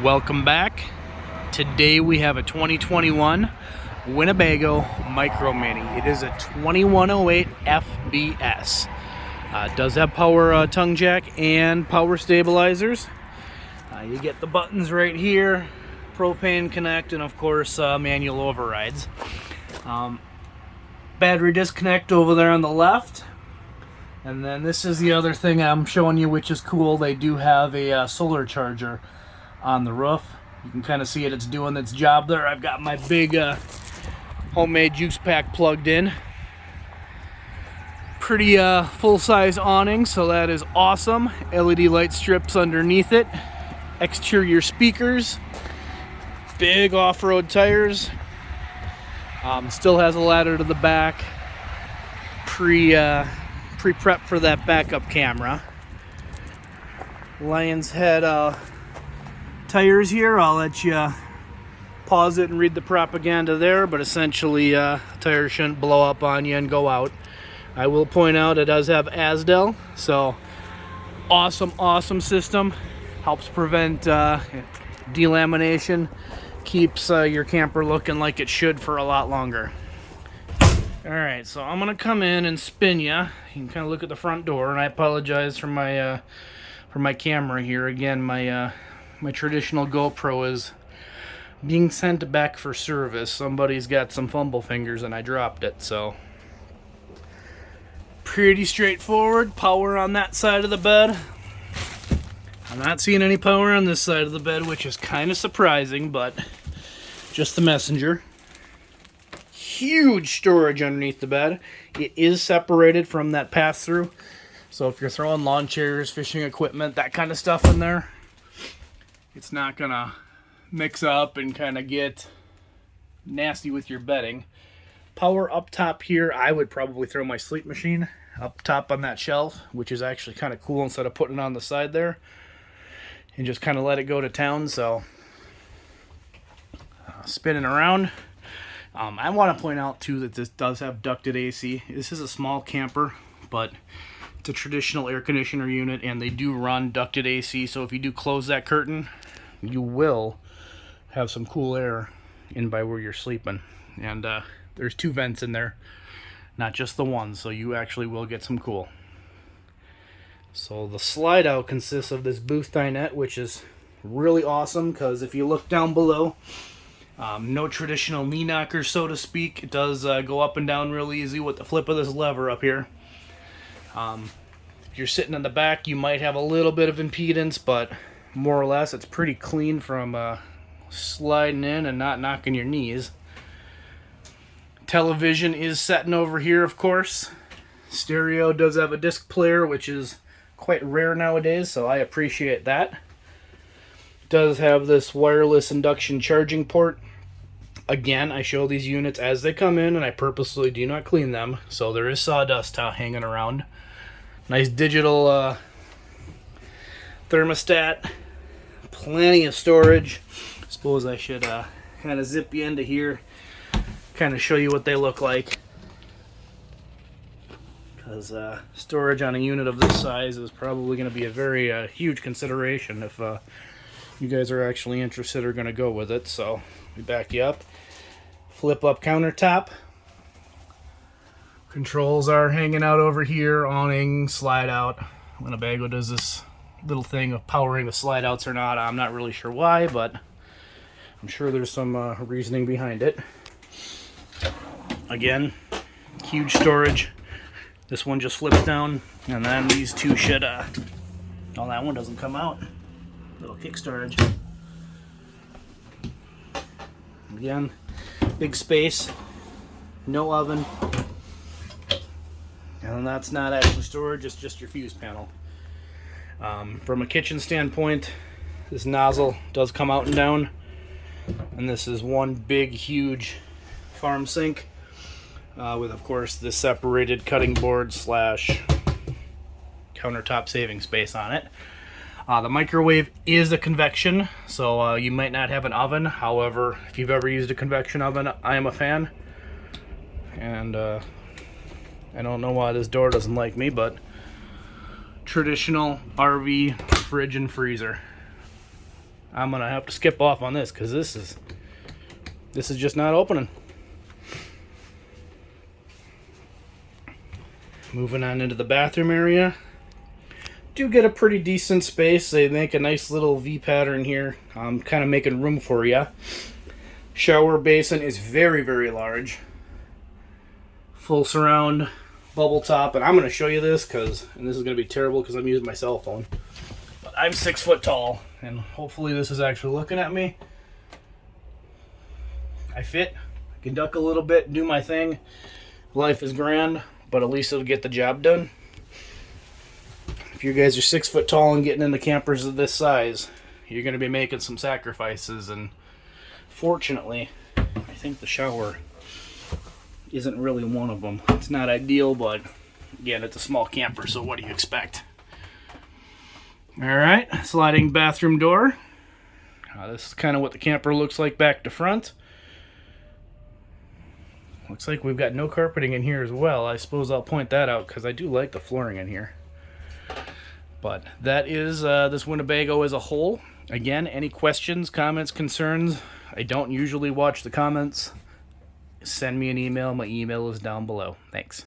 Welcome back. Today we have a 2021 Winnebago Micro Mini. It is a 2108 FBS. It does have power tongue jack and power stabilizers. You get the buttons right here, propane connect, and of course manual overrides. Battery disconnect over there on the left. And then this is the other thing I'm showing you, which is cool. They do have a solar charger on the roof. You can kind of see it's doing its job there. I've got my big homemade juice pack plugged in. Pretty full-size awning, so that is awesome. LED light strips underneath it. Exterior speakers. Big off-road tires. Still has a ladder to the back. Pre-prep for that backup camera. Lion's head tires here. I'll let you pause it and read the propaganda there, but essentially tires shouldn't blow up on you and go out. I will point out it does have ASDL, so awesome system. Helps prevent delamination, keeps your camper looking like it should for a lot longer. Alright, so I'm gonna come in and spin you. You can kind of look at the front door, and I apologize for my camera here. Again, my traditional GoPro is being sent back for service. Somebody's got some fumble fingers and I dropped it, so pretty straightforward. Power on that side of the bed. I'm not seeing any power on this side of the bed, which is kind of surprising, but just the messenger. Huge storage underneath the bed. It is separated from that pass-through, so if you're throwing lawn chairs, fishing equipment, that kind of stuff in there, it's not gonna mix up and kind of get nasty with your bedding. Power up top here. I would probably throw my sleep machine up top on that shelf, which is actually kind of cool, instead of putting it on the side there, and just kind of let it go to town. So spinning around. I want to point out too that this does have ducted AC. This is a small camper, but it's a traditional air conditioner unit, and they do run ducted AC, so if you do close that curtain, you will have some cool air in by where you're sleeping. And there's two vents in there, not just the one, so you actually will get some cool. So the slide out consists of this booth dinette, which is really awesome, because if you look down below, no traditional knee knocker, so to speak. It does go up and down real easy with the flip of this lever up here. If you're sitting in the back, you might have a little bit of impedance, but more or less it's pretty clean from sliding in and not knocking your knees. Television is sitting over here, of course. Stereo does have a disc player, which is quite rare nowadays, so I appreciate that. It does have this wireless induction charging port. Again, I show these units as they come in, and I purposely do not clean them, so there is sawdust hanging around. Nice digital thermostat. Plenty of storage. Suppose I should kind of zip you into here, kind of show you what they look like, because storage on a unit of this size is probably going to be a very huge consideration if you guys are actually interested or going to go with it. So we back you up. Flip up countertop. Controls are hanging out over here. Awning, slide out. Winnebago does this little thing of powering the slide outs or not. I'm not really sure why, but I'm sure there's some reasoning behind it. Again, huge storage. This one just flips down, and then these two should oh, that one doesn't come out. Little kick storage. Again, big space, no oven, and that's not actually storage, it's just your fuse panel. From a kitchen standpoint, this nozzle does come out and down, and this is one big huge farm sink with, of course, this separated cutting board slash countertop saving space on it. The microwave is a convection, so you might not have an oven. However, if you've ever used a convection oven, I am a fan. And I don't know why this door doesn't like me, but traditional RV fridge and freezer. I'm gonna have to skip off on this because this is just not opening. Moving on into the bathroom area. Do get a pretty decent space. They make a nice little V pattern here. I'm kind of making room for you. Shower basin is very, very large. Full surround bubble top, and I'm going to show you this and this is going to be terrible because I'm using my cell phone. But I'm 6 foot tall, and hopefully this is actually looking at me. I fit. I can duck a little bit, do my thing. Life is grand, but at least it'll get the job done. If you guys are 6 foot tall and getting into campers of this size, you're going to be making some sacrifices, and fortunately, I think the shower isn't really one of them. It's not ideal, but again, it's a small camper, so what do you expect? Alright, sliding bathroom door. This is kind of what the camper looks like back to front. Looks like we've got no carpeting in here as well. I suppose I'll point that out because I do like the flooring in here. But that is this Winnebago as a whole. Again, any questions, comments, concerns? I don't usually watch the comments. Send me an email. My email is down below. Thanks.